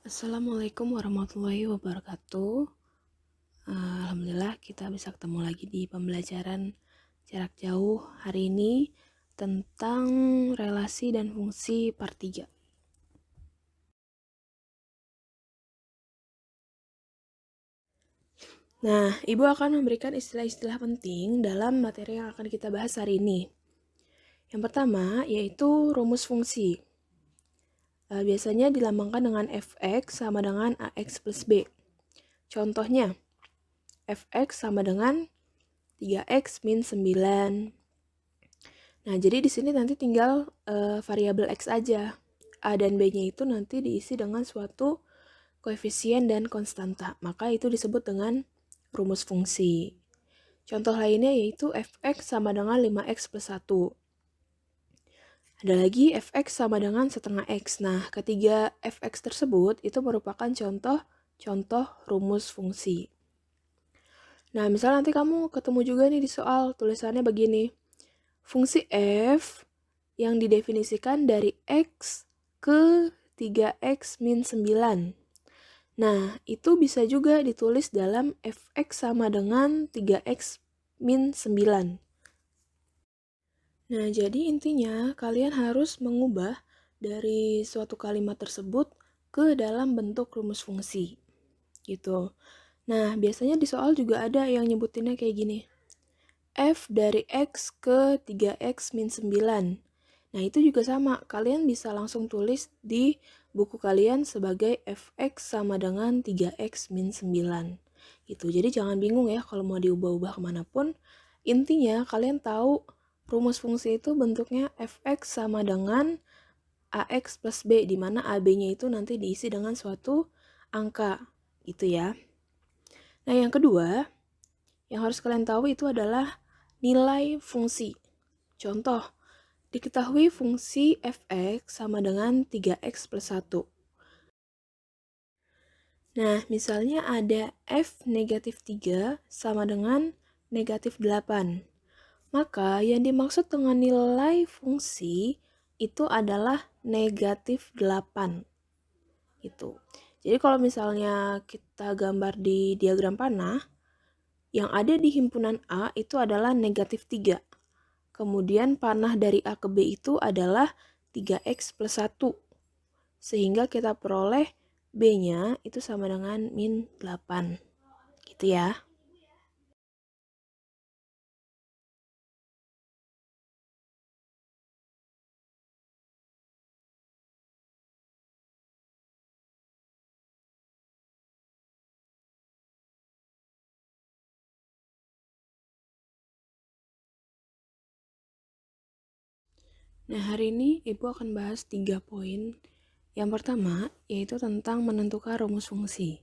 Assalamualaikum warahmatullahi wabarakatuh. Alhamdulillah kita bisa ketemu lagi di pembelajaran jarak jauh hari ini tentang relasi dan fungsi part 3. Nah, Ibu akan memberikan istilah-istilah penting dalam materi yang akan kita bahas hari ini. Yang pertama yaitu rumus fungsi. Biasanya dilambangkan dengan fx sama dengan ax plus b. Contohnya, fx sama dengan 3x min 9. Nah, jadi di sini nanti tinggal variabel x aja. A dan B-nya itu nanti diisi dengan suatu koefisien dan konstanta. Maka itu disebut dengan rumus fungsi. Contoh lainnya yaitu fx sama dengan 5x plus 1. Ada lagi fx sama dengan setengah x. Nah, ketiga fx tersebut itu merupakan contoh rumus fungsi. Nah, misal nanti kamu ketemu juga nih di soal, tulisannya begini. Fungsi f yang didefinisikan dari x ke 3x min 9. Nah, itu bisa juga ditulis dalam fx sama dengan 3x min 9. Nah, jadi intinya kalian harus mengubah dari suatu kalimat tersebut ke dalam bentuk rumus fungsi. Gitu. Nah, biasanya di soal juga ada yang nyebutinnya kayak gini. F dari X ke 3X min 9. Nah, itu juga sama. Kalian bisa langsung tulis di buku kalian sebagai Fx sama dengan 3X min 9. Gitu. Jadi jangan bingung ya kalau mau diubah-ubah kemanapun. Intinya kalian tahu rumus fungsi itu bentuknya Fx sama dengan Ax plus B, di mana AB-nya itu nanti diisi dengan suatu angka. Gitu ya. Nah, yang kedua, yang harus kalian tahu itu adalah nilai fungsi. Contoh, diketahui fungsi fx sama dengan 3x plus 1. Nah, misalnya ada f negatif 3 sama dengan negatif 8. Maka yang dimaksud dengan nilai fungsi itu adalah negatif 8. Gitu. Jadi kalau misalnya kita gambar di diagram panah, yang ada di himpunan A itu adalah negatif 3. Kemudian panah dari A ke B itu adalah 3x plus 1. Sehingga kita peroleh B-nya itu sama dengan min 8. Gitu ya. Nah, hari ini Ibu akan bahas 3 poin. Yang pertama, yaitu tentang menentukan rumus fungsi.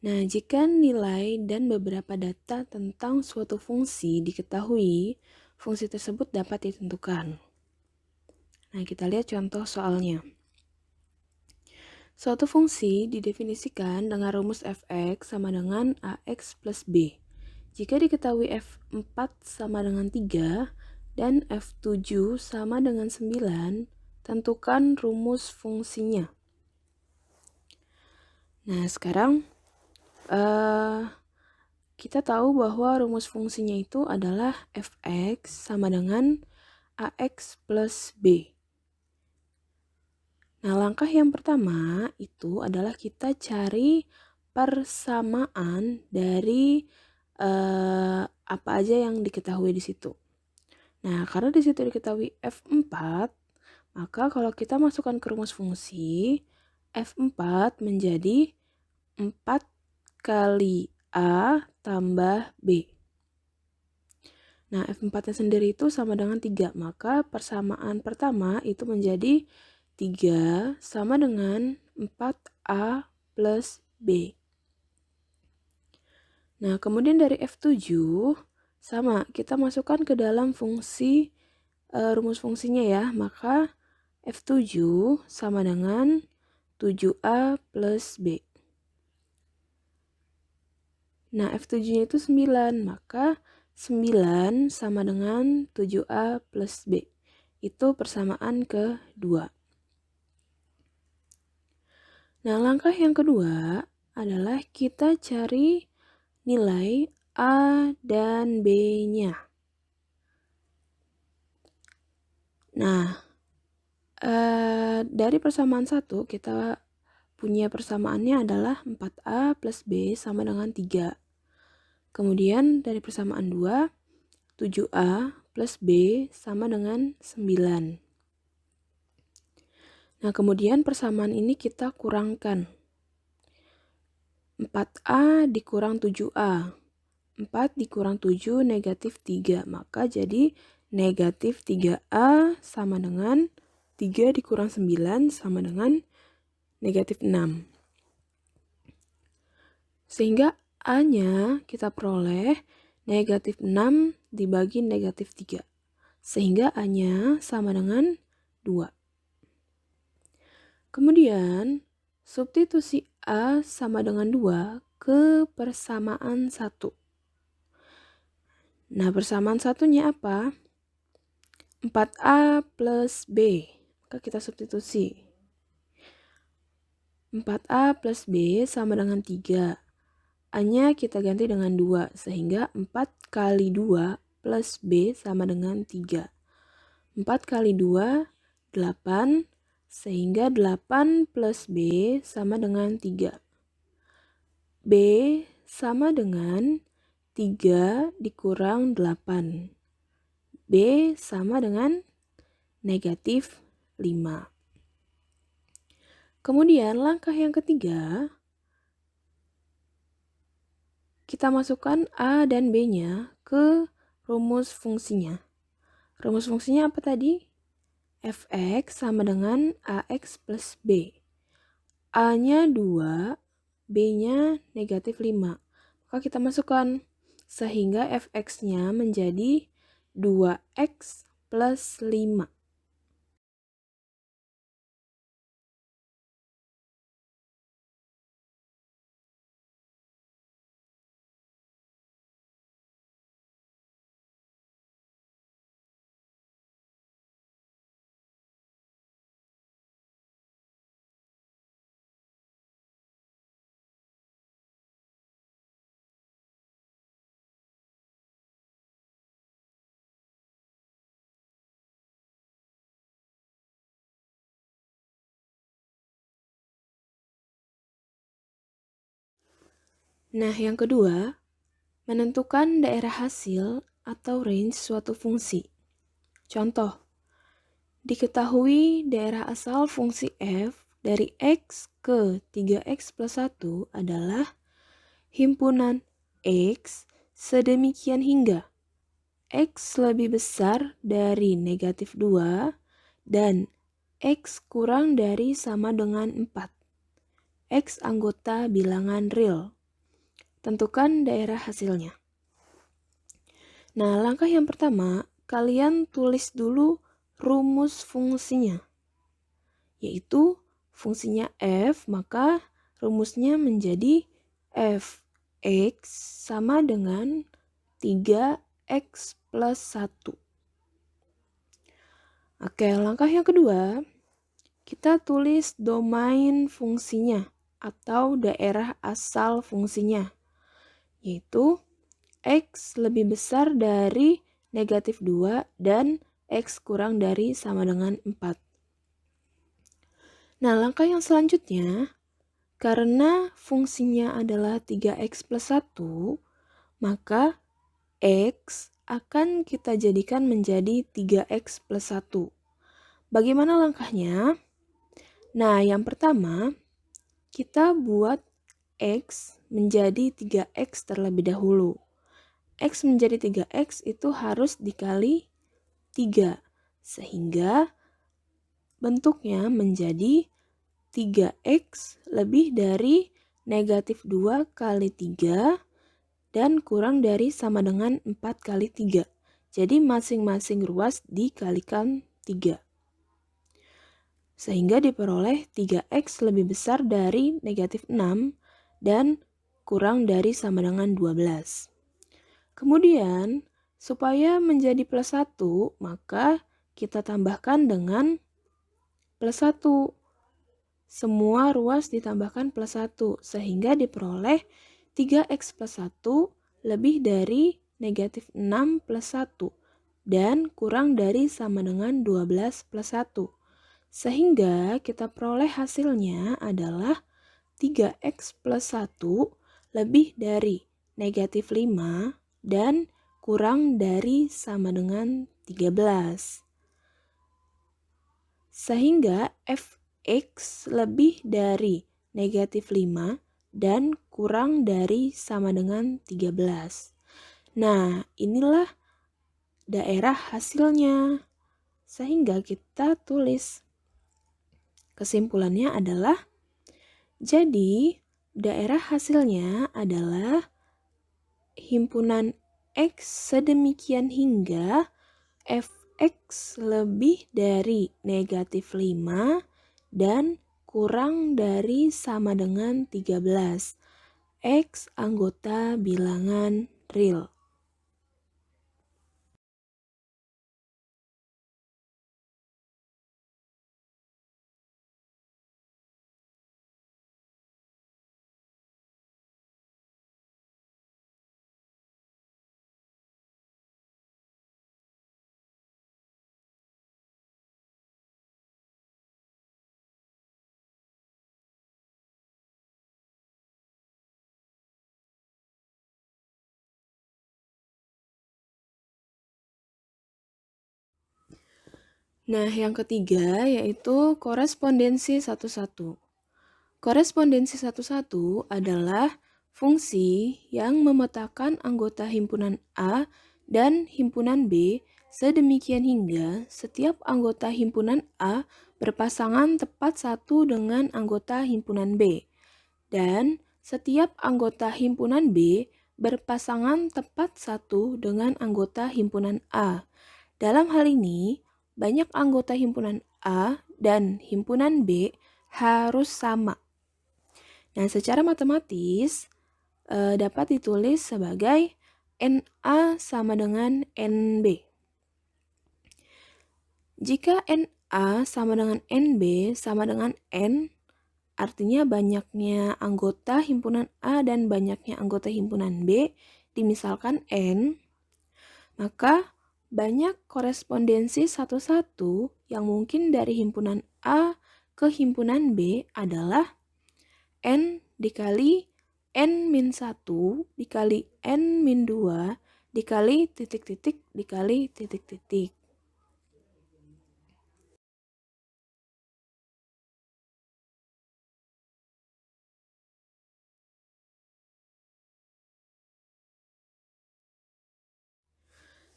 Nah, jika nilai dan beberapa data tentang suatu fungsi diketahui, fungsi tersebut dapat ditentukan. Nah, kita lihat contoh soalnya. Suatu fungsi didefinisikan dengan rumus fx sama dengan ax plus b. Jika diketahui f4 sama dengan 3 dan f7 sama dengan 9, tentukan rumus fungsinya. Nah, sekarang kita tahu bahwa rumus fungsinya itu adalah fx sama dengan ax plus b. Nah, langkah yang pertama itu adalah kita cari persamaan dari apa aja yang diketahui di situ. Nah, karena di situ diketahui F4, maka kalau kita masukkan ke rumus fungsi, F4 menjadi 4 kali A tambah B. Nah, F4-nya sendiri itu sama dengan 3, maka persamaan pertama itu menjadi 3 sama dengan 4A plus B. Nah, kemudian dari F7, sama, kita masukkan ke dalam fungsi rumus fungsinya ya, maka F7 sama dengan 7A plus B. Nah, F7-nya itu 9, maka 9 sama dengan 7A plus B. Itu persamaan kedua. Nah, langkah yang kedua adalah kita cari nilai A dan B-nya. Nah, dari persamaan 1 kita punya persamaannya adalah 4A plus B sama dengan 3. Kemudian dari persamaan 2, 7A plus B sama dengan 9. Nah, kemudian persamaan ini kita kurangkan. 4A dikurang 7A. 4 dikurang 7 negatif 3. Maka jadi negatif 3A sama dengan 3 dikurang 9 sama dengan negatif 6. Sehingga A-nya kita peroleh negatif 6 dibagi negatif 3. Sehingga A-nya sama dengan 2. Kemudian, substitusi A sama dengan 2 ke persamaan 1. Nah, persamaan satunya apa? 4A plus B. Maka kita substitusi. 4A plus B sama dengan 3. A-nya kita ganti dengan 2. Sehingga 4 kali 2 plus B sama dengan 3. 4 kali 2, 8. Sehingga 8 plus B sama dengan 3. B sama dengan 3 dikurang 8. B sama dengan negatif 5. Kemudian langkah yang ketiga, kita masukkan A dan B-nya ke rumus fungsinya. Rumus fungsinya apa tadi? Fx sama dengan Ax plus B. A-nya 2, B-nya negatif 5. Maka kita masukkan, sehingga Fx-nya menjadi 2x plus 5. Nah, yang kedua, menentukan daerah hasil atau range suatu fungsi. Contoh, diketahui daerah asal fungsi f dari x ke 3x plus 1 adalah himpunan x sedemikian hingga x lebih besar dari negatif 2 dan x kurang dari sama dengan 4. X anggota bilangan real. Tentukan daerah hasilnya. Nah, langkah yang pertama, kalian tulis dulu rumus fungsinya. Yaitu fungsinya f, maka rumusnya menjadi fx sama dengan 3x plus 1. Oke, langkah yang kedua, kita tulis domain fungsinya atau daerah asal fungsinya. Yaitu x lebih besar dari negatif 2 dan x kurang dari sama dengan 4. Nah, langkah yang selanjutnya, karena fungsinya adalah 3x plus 1, maka x akan kita jadikan menjadi 3x plus 1. Bagaimana langkahnya? Nah, yang pertama, kita buat x menjadi 3x terlebih dahulu. X menjadi 3x itu harus dikali 3. Sehingga bentuknya menjadi 3x lebih dari negatif 2 kali 3 dan kurang dari sama dengan 4 kali 3. Jadi masing-masing ruas dikalikan 3. Sehingga diperoleh 3x lebih besar dari negatif 6 dan kurang dari sama dengan 12. Kemudian, supaya menjadi plus 1, maka kita tambahkan dengan plus 1. semua ruas ditambahkan plus 1, sehingga diperoleh 3x plus 1 lebih dari negatif 6 plus 1, dan kurang dari sama dengan 12 plus 1. Sehingga kita peroleh hasilnya adalah 3x plus 1 lebih dari negatif 5 dan kurang dari sama dengan 13. Sehingga fx lebih dari negatif 5 dan kurang dari sama dengan 13. Nah, inilah daerah hasilnya. Sehingga kita tulis. Kesimpulannya adalah, jadi daerah hasilnya adalah himpunan X sedemikian hingga fx lebih dari negatif 5 dan kurang dari sama dengan 13. X anggota bilangan real. Nah, yang ketiga yaitu korespondensi satu-satu. Korespondensi satu-satu adalah fungsi yang memetakan anggota himpunan A dan himpunan B sedemikian hingga setiap anggota himpunan A berpasangan tepat satu dengan anggota himpunan B, dan setiap anggota himpunan B berpasangan tepat satu dengan anggota himpunan A. Dalam hal ini, banyak anggota himpunan A dan himpunan B harus sama. Nah, secara matematis dapat ditulis sebagai NA sama dengan NB. Jika NA sama dengan NB sama dengan N, artinya banyaknya anggota himpunan A dan banyaknya anggota himpunan B, dimisalkan N, maka banyak korespondensi satu-satu yang mungkin dari himpunan A ke himpunan B adalah N dikali N-1 dikali N-2 dikali titik-titik dikali titik-titik.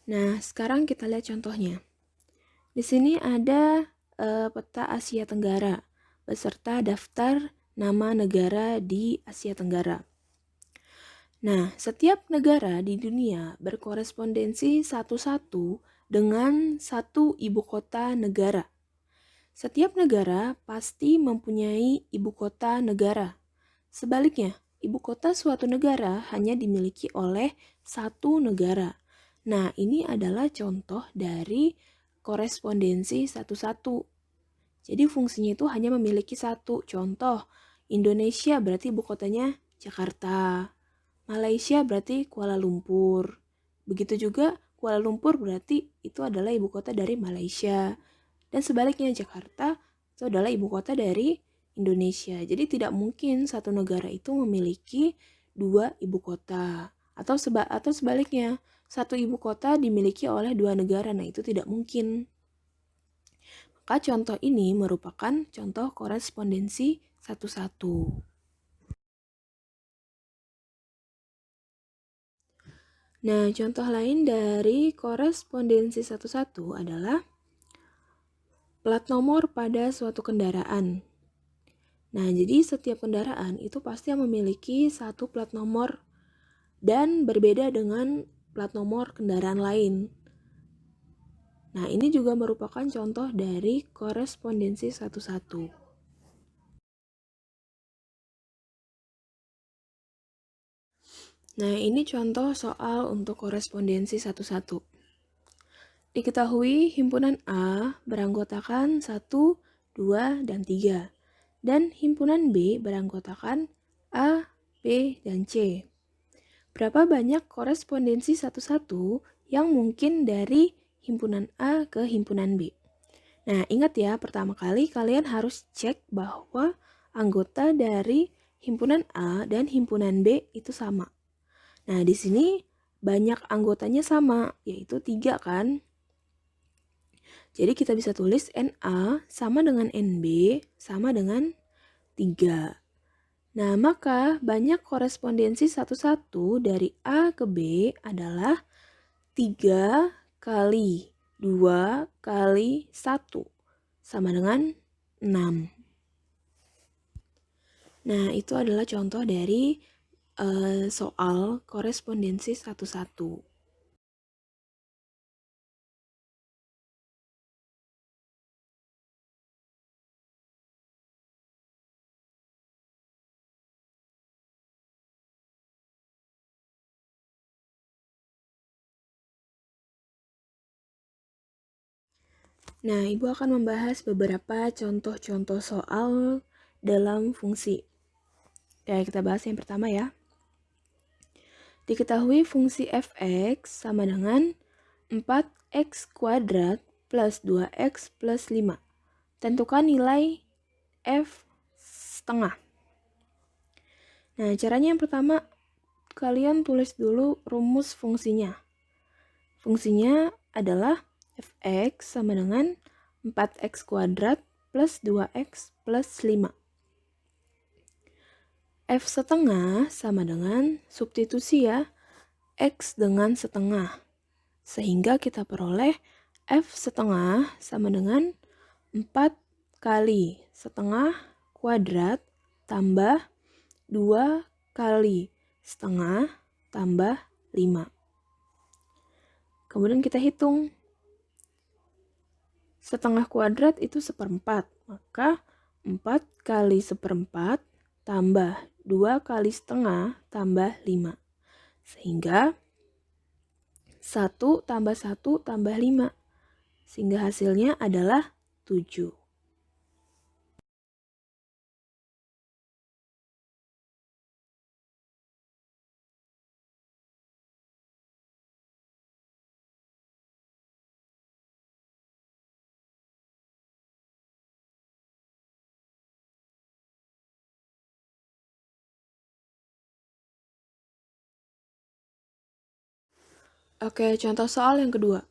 Nah, sekarang kita lihat contohnya. Di sini ada peta Asia Tenggara beserta daftar nama negara di Asia Tenggara. Nah, setiap negara di dunia berkorespondensi satu-satu dengan satu ibu kota negara. Setiap negara pasti mempunyai ibu kota negara. Sebaliknya, ibu kota suatu negara hanya dimiliki oleh satu negara. Nah, ini adalah contoh dari korespondensi satu-satu. Jadi fungsinya itu hanya memiliki satu. Contoh, Indonesia berarti ibu kotanya Jakarta. Malaysia berarti Kuala Lumpur. Begitu juga Kuala Lumpur berarti itu adalah ibu kota dari Malaysia. Dan sebaliknya Jakarta itu adalah ibu kota dari Indonesia. Jadi tidak mungkin satu negara itu memiliki dua ibu kota. Atau sebaliknya, satu ibu kota dimiliki oleh dua negara. Nah, itu tidak mungkin. Maka contoh ini merupakan contoh korespondensi satu-satu. Nah, contoh lain dari korespondensi satu-satu adalah plat nomor pada suatu kendaraan. Nah, jadi setiap kendaraan itu pasti memiliki satu plat nomor dan berbeda dengan plat nomor kendaraan lain. Nah, ini juga merupakan contoh dari korespondensi satu-satu. Nah, ini contoh soal untuk korespondensi satu-satu. Diketahui himpunan A beranggotakan 1, 2, dan 3. dan himpunan B beranggotakan A, B, dan C. Berapa banyak korespondensi satu-satu yang mungkin dari himpunan A ke himpunan B? Nah, ingat ya, pertama kali kalian harus cek bahwa anggota dari himpunan A dan himpunan B itu sama. Nah, di sini banyak anggotanya sama, yaitu 3 kan? Jadi kita bisa tulis NA sama dengan NB sama dengan 3. Nah, maka banyak korespondensi satu-satu dari A ke B adalah 3 kali 2 kali 1 sama dengan 6. Nah, itu adalah contoh dari soal korespondensi satu-satu. Nah, Ibu akan membahas beberapa contoh-contoh soal dalam fungsi. Ya, kita bahas yang pertama ya. Diketahui fungsi f(x) sama dengan 4x kuadrat plus 2x plus 5. Tentukan nilai f setengah. Nah, caranya yang pertama, kalian tulis dulu rumus fungsinya. Fungsinya adalah f(x) sama dengan 4x kuadrat plus 2x plus 5. F setengah sama dengan substitusi ya, x dengan setengah. Sehingga kita peroleh F setengah sama dengan 4 kali setengah kuadrat tambah 2 kali setengah tambah 5. Kemudian kita hitung. Setengah kuadrat itu seperempat. Maka 4 kali seperempat tambah 2 kali setengah tambah 5. Sehingga 1 tambah 1 tambah 5. Sehingga hasilnya adalah 7. Oke, contoh soal yang kedua.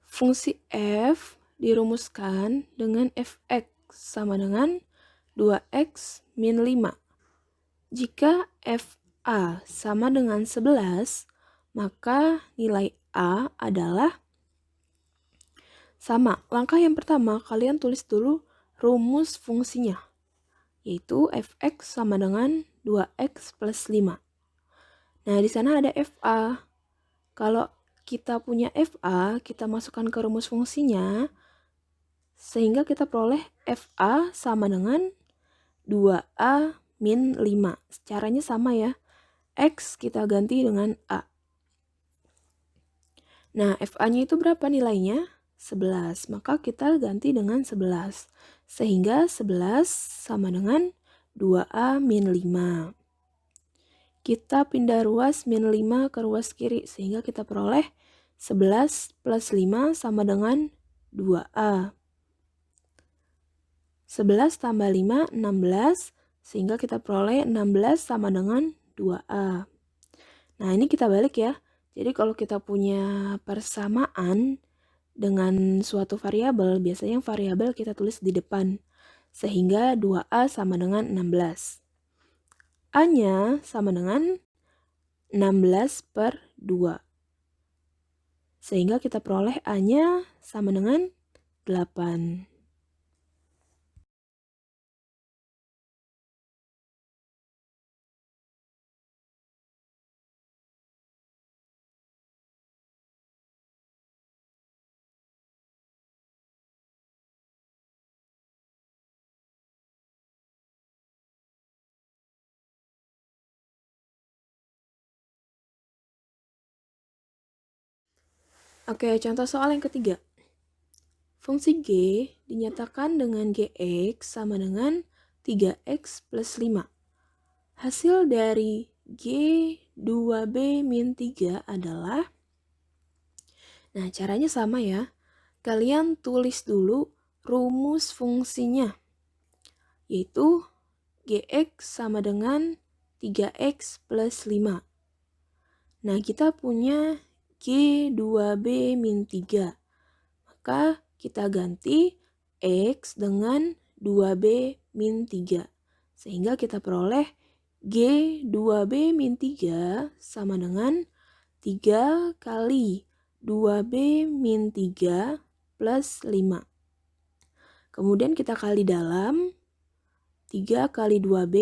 Fungsi f dirumuskan dengan fx sama dengan 2x min 5. Jika fa sama dengan 11, maka nilai a adalah sama. Langkah yang pertama, kalian tulis dulu rumus fungsinya, yaitu fx sama dengan 2x plus 5. Nah, di sana ada fa. Kalau kita punya fa, kita masukkan ke rumus fungsinya, sehingga kita peroleh fa sama dengan 2a min 5. Caranya sama ya. X kita ganti dengan a. Nah, fa-nya itu berapa nilainya? 11. Maka kita ganti dengan 11. Sehingga 11 sama dengan 2a min 5. Kita pindah ruas min 5 ke ruas kiri, sehingga kita peroleh 11 plus 5 sama dengan 2a. 11 tambah 5, 16, sehingga kita peroleh 16 sama dengan 2a. Nah, ini kita balik ya. Jadi kalau kita punya persamaan dengan suatu variabel, biasanya variabel kita tulis di depan. Sehingga 2a sama dengan 16. A-nya sama dengan 16 per 2. Sehingga kita peroleh A-nya sama dengan 8. Oke, contoh soal yang ketiga. Fungsi G dinyatakan dengan Gx sama dengan 3x plus 5. Hasil dari G2B min 3 adalah, nah caranya sama ya. Kalian tulis dulu rumus fungsinya, yaitu Gx sama dengan 3x plus 5. Nah, kita punya G2B min 3. Maka kita ganti X dengan 2B min 3. Sehingga kita peroleh G2B min 3 sama dengan 3 kali 2B min 3 plus 5. Kemudian kita kali dalam 3 kali 2B,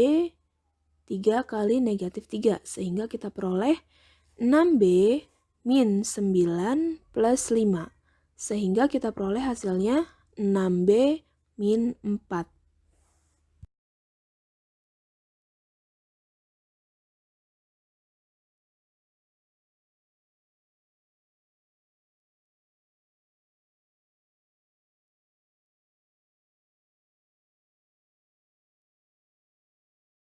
3 kali negatif 3. Sehingga kita peroleh 6B min 9 plus 5. Sehingga kita peroleh hasilnya 6B min 4.